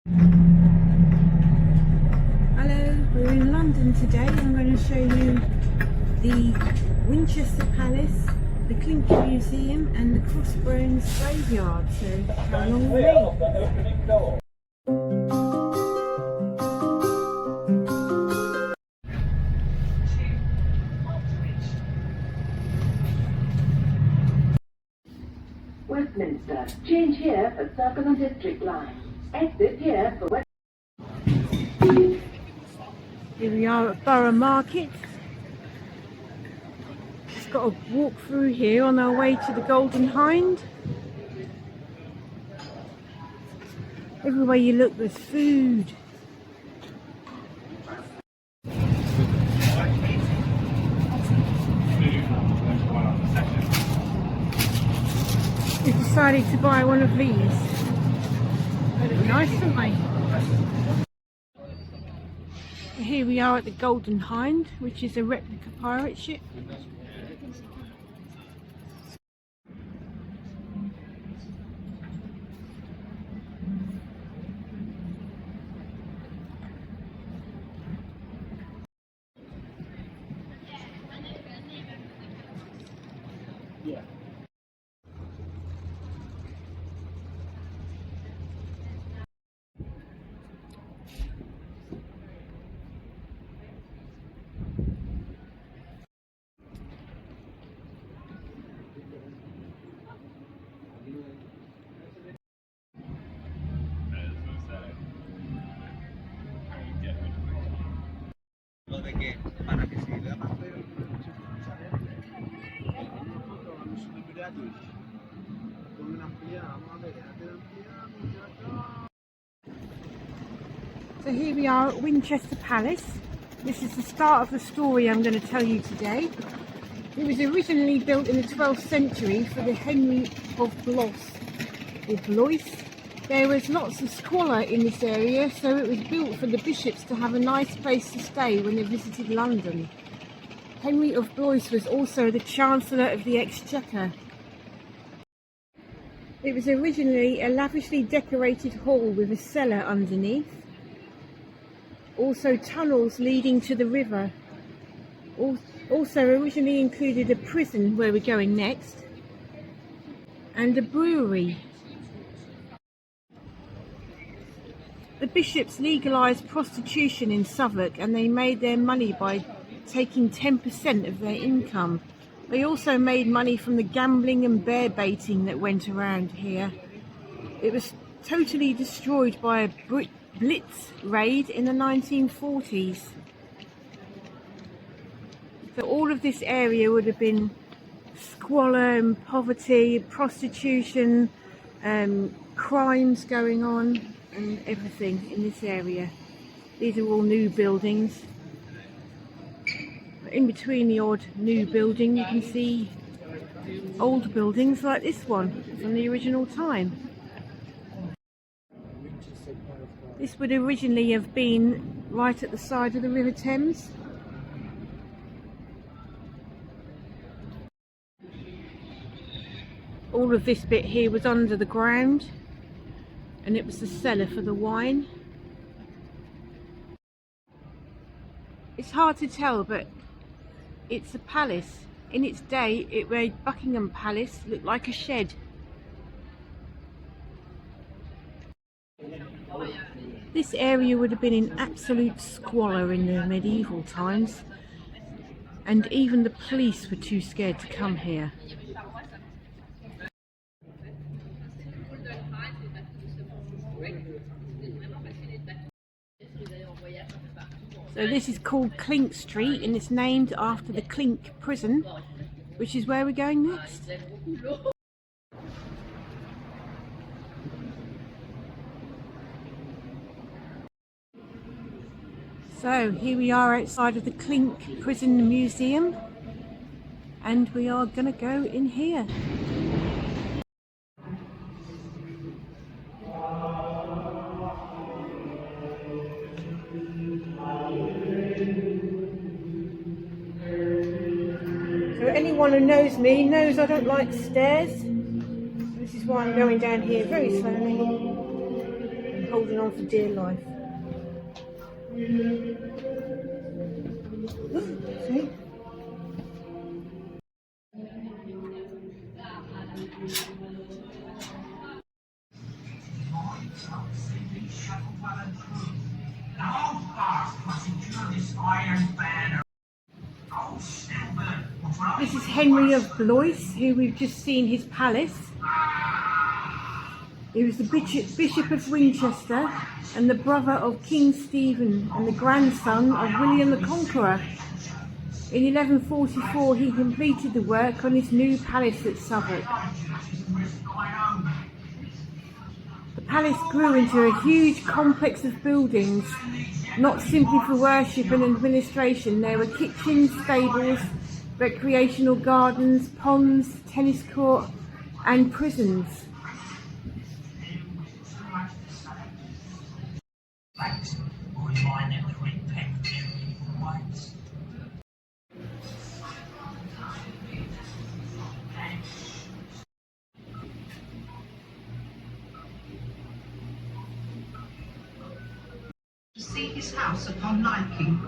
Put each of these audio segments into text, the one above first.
Hello, we're in London today. I'm going to show you the Winchester Palace, the Clink Museum and the Crossbones Graveyard. So come along with me. Westminster. Change here for Circle and District line. Exit here for West. Here we are at Borough Market. Just got to walk through here on our way to the Golden Hinde. Everywhere you look there's food. We decided to buy one of these. They look nice, don't they? Here we are at the Golden Hinde, which is a replica pirate ship. So here we are at Winchester Palace. This is the start of the story I'm going to tell you today. It was originally built in the 12th century for the Henry of Blois. There was lots of squalor in this area, so it was built for the bishops to have a nice place to stay when they visited London. Henry of Blois was also the Chancellor of the Exchequer. It was originally a lavishly decorated hall with a cellar underneath. Also tunnels leading to the river. Also originally included a prison, where we're going next, and a brewery. The bishops legalised prostitution in Southwark, and they made their money by taking 10% of their income. They also made money from the gambling and bear baiting that went around here. It was totally destroyed by a Blitz raid in the 1940s. So all of this area would have been squalor and poverty, prostitution, crimes going on and everything in this area. These are all new buildings. In between the odd new building you can see old buildings like this one from the original time. This would originally have been right at the side of the River Thames. All of this bit here was under the ground, and it was the cellar for the wine. It's hard to tell, but it's a palace. In its day, it made Buckingham Palace look like a shed. This area would have been in absolute squalor in the medieval times, and even the police were too scared to come here. So this is called Clink Street, and it's named after the Clink Prison, which is where we're going next. So here we are outside of the Clink Prison Museum, and we are going to go in here. So anyone who knows me knows I don't like stairs. This is why I'm going down here very slowly. holding on for dear life. See? This is Henry of Blois, who we've just seen his palace. He was the Bishop of Winchester and the brother of King Stephen and the grandson of William the Conqueror. In 1144 he completed the work on his new palace at Southwark. The palace grew into a huge complex of buildings, not simply for worship and administration. There were kitchens, stables, recreational gardens, ponds, tennis court and prisons. To see his house upon liking.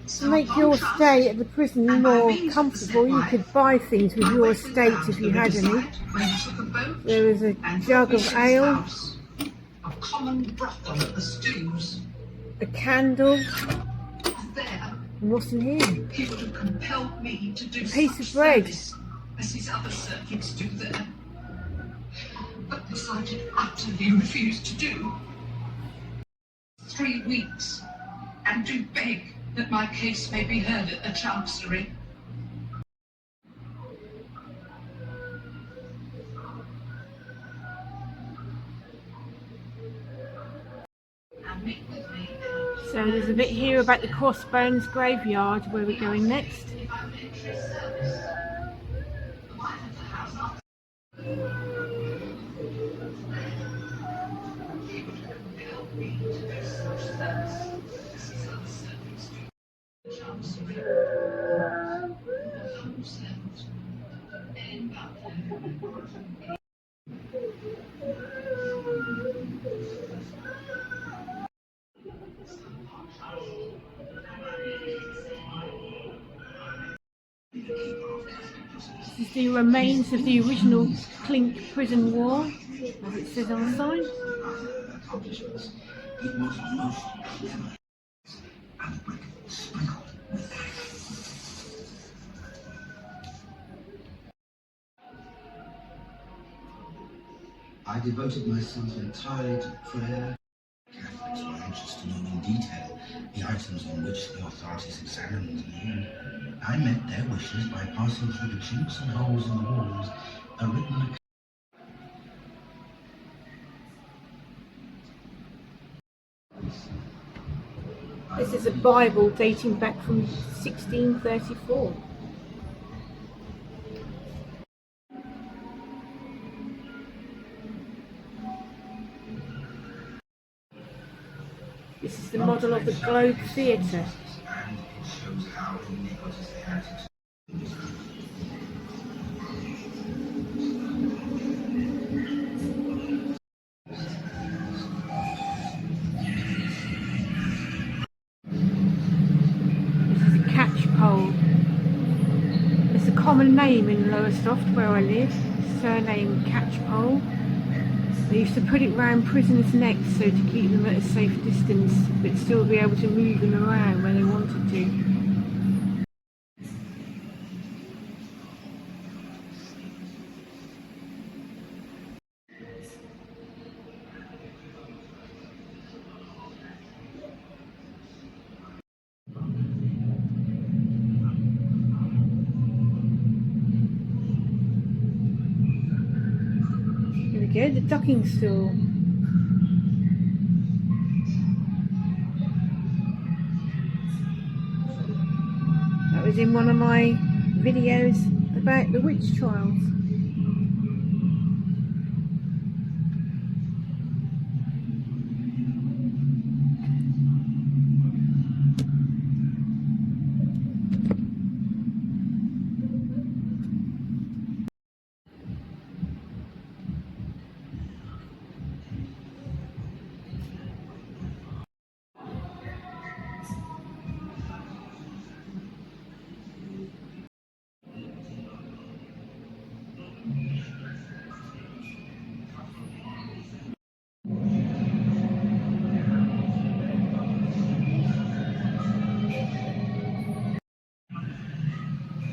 To make your stay at the prison more comfortable, you could buy things with your estate if you had any. There is a jug of ale, a common brothel at the stews. a candle, There, and what's in here? he would have compelled me to do A piece of such bread. service as his other servants do there, but decided utterly refused to do. 3 weeks, and do beg that my case may be heard at the Chancery. So there's a bit here about the Crossbones Graveyard where we're going next. This is the remains of the original Clink Prison Wall, as it says on the sign. I devoted myself entirely to prayer. Catholics were anxious to know in detail the items on which the authorities examined me. I met their wishes by passing through the chinks and holes in the walls a written account. This is a Bible dating back from 1634. This is the model of the Globe Theatre. And it shows how iniquitous they acted. This is a catch pole. It's a common name in Lowestoft where I live, surname catchpole. They used to put it round prisoners' necks so to keep them at a safe distance but still be able to move them around when they wanted to. Here we go, the docking stool. That was in one of my videos about the witch trials.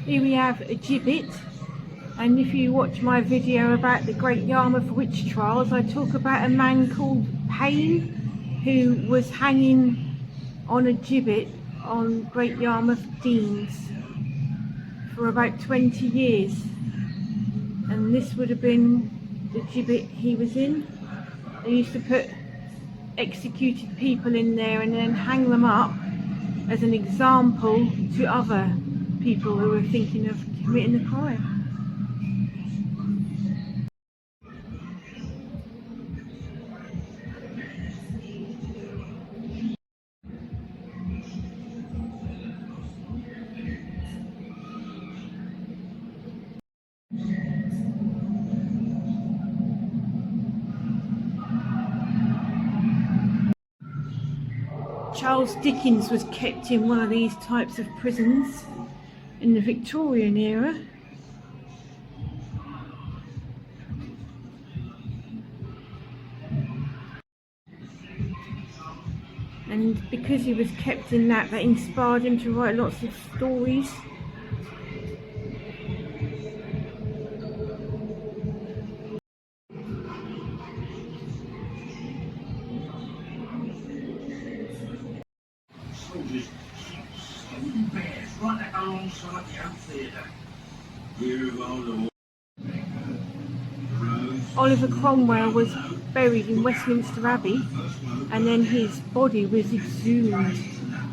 Here we have a gibbet, and if you watch my video about the Great Yarmouth witch trials, I talk about a man called Payne who was hanging on a gibbet on Great Yarmouth Deans for about 20 years, and this would have been the gibbet he was in. They used to put executed people in there and then hang them up as an example to other people who were thinking of committing the crime. Charles Dickens was kept in one of these types of prisons in the Victorian era. And because he was kept in that inspired him to write lots of stories. Oliver Cromwell was buried in Westminster Abbey, and then his body was exhumed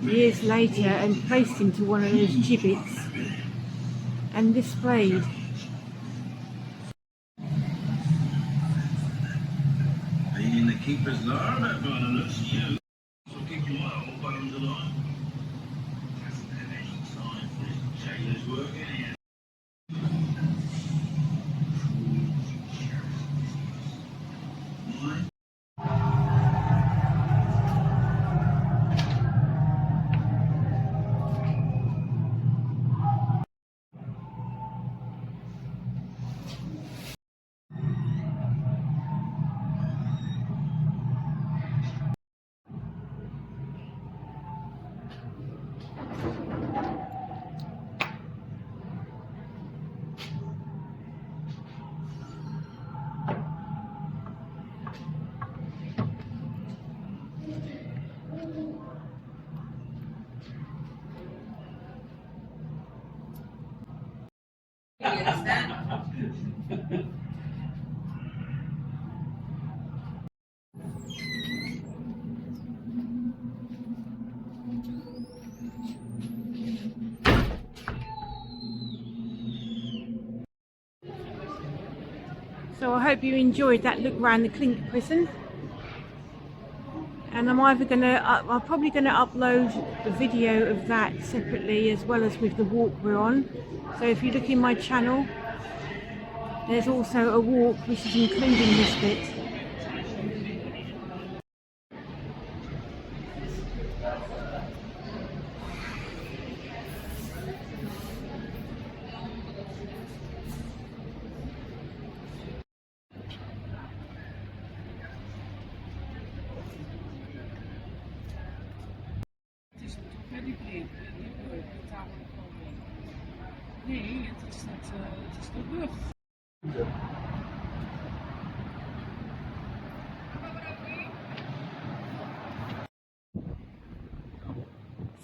years later and placed into one of those gibbets and displayed. Being in the keeper's lar, that by the looks of you, will keep your old bones alive. Hasn't had any time for his jailer's work anyhow. So I hope you enjoyed that look around the Clink prison, and I'm probably gonna upload the video of that separately as well as with the walk we're on. So if you look in my channel, there's also a walk which is including this bit.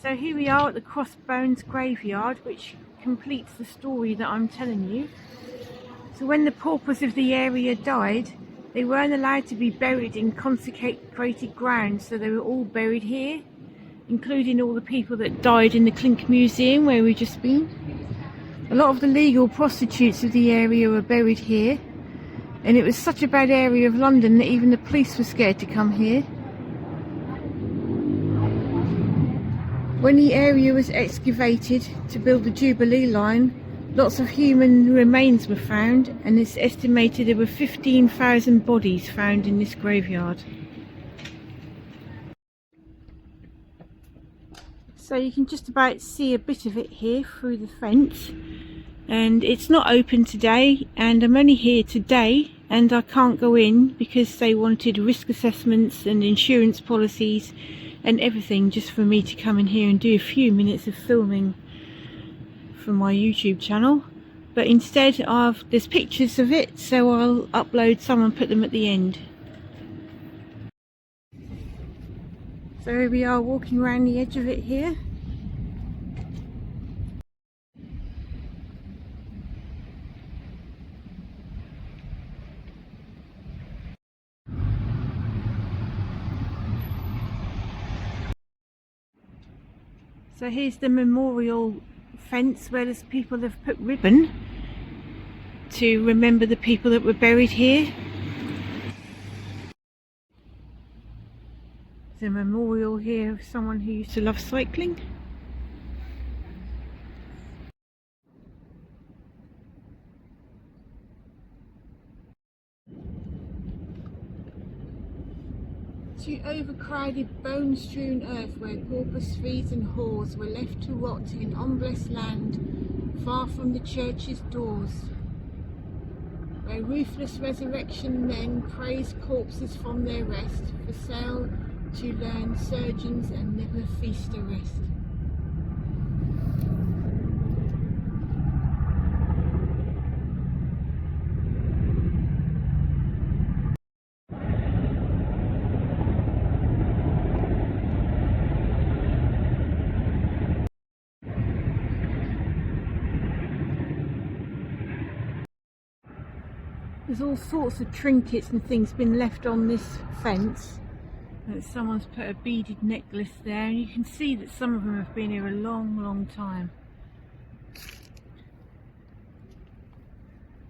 So here we are at the Crossbones Graveyard, which completes the story that I'm telling you. So when the paupers of the area died, they weren't allowed to be buried in consecrated ground, so they were all buried here, including all the people that died in the Clink Museum where we've just been. A lot of the legal prostitutes of the area were buried here, and it was such a bad area of London that even the police were scared to come here. When the area was excavated to build the Jubilee line, lots of human remains were found, and it's estimated there were 15,000 bodies found in this graveyard. So you can just about see a bit of it here through the fence, and it's not open today, and I'm only here today and I can't go in because they wanted risk assessments and insurance policies and everything just for me to come in here and do a few minutes of filming from my YouTube channel, but instead there's pictures of it, so I'll upload some and put them at the end. So here we are walking around the edge of it here. So here's the memorial fence where there's people have put ribbon to remember the people that were buried here. There's a memorial here of someone who used to love cycling. To overcrowded bone-strewn earth where paupers, thieves and whores were left to rot in unblessed land far from the church's doors, where ruthless resurrection men praised corpses from their rest for sale to learn surgeons and never feast a rest. There's all sorts of trinkets and things been left on this fence. Someone's put a beaded necklace there, and you can see that some of them have been here a long time.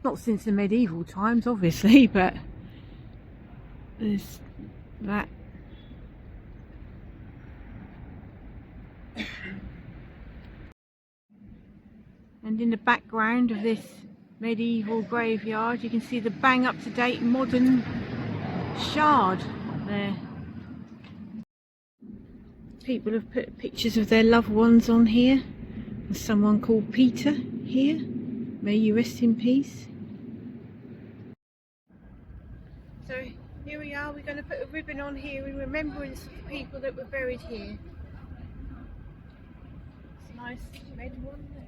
Not since the medieval times, obviously, but there's that. And in the background of this medieval graveyard you can see the bang up to date modern shard there. People have put pictures of their loved ones on here. There's someone called Peter here, may you rest in peace. So here we are, we're going to put a ribbon on here in remembrance of the people that were buried here. It's a nice red one there.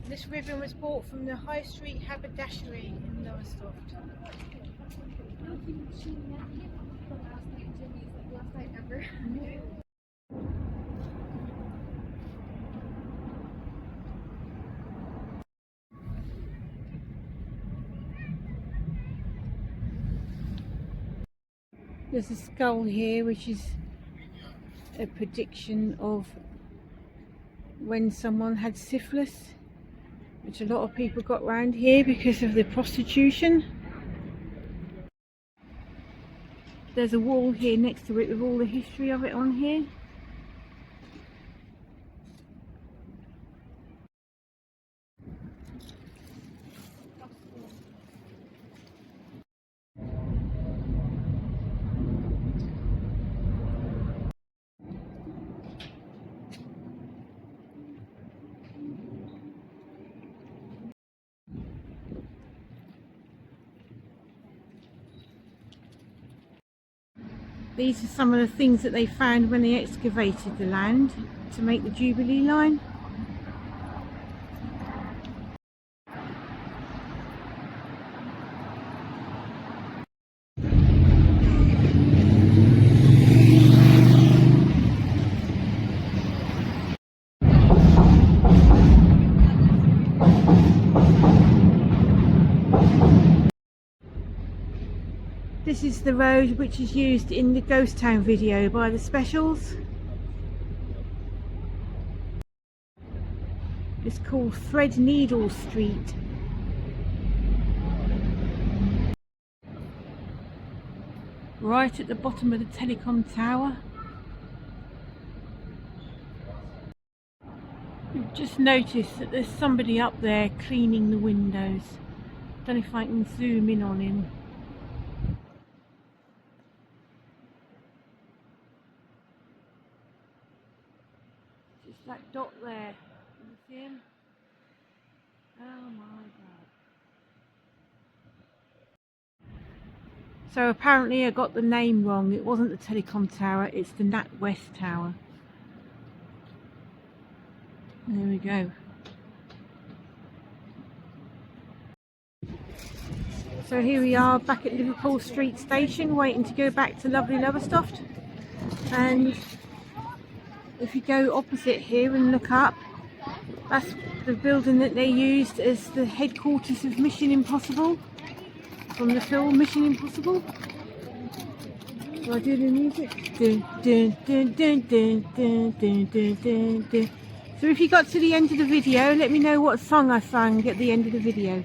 This ribbon was bought from the High Street Haberdashery in Lowestoft. There's a skull here which is a prediction of when someone had syphilis, which a lot of people got round here because of the prostitution. There's a wall here next to it with all the history of it on here. These are some of the things that they found when they excavated the land to make the Jubilee line. This is the road which is used in the Ghost Town video by the Specials. It's called Threadneedle Street. Right at the bottom of the telecom tower. We've just noticed that there's somebody up there cleaning the windows. Don't know if I can zoom in on him. Just that dot there. Can you see him? Oh my god. So apparently I got the name wrong. It wasn't the telecom tower, it's the NatWest Tower. There we go. So here we are back at Liverpool Street Station, waiting to go back to lovely Lowestoft. And if you go opposite here and look up, that's the building that they used as the headquarters of Mission Impossible, from the film Mission Impossible. Do I do the music? Dun, dun, dun, dun, dun, dun, dun, dun, dun, dun. So if you got to the end of the video, let me know what song I sang at the end of the video.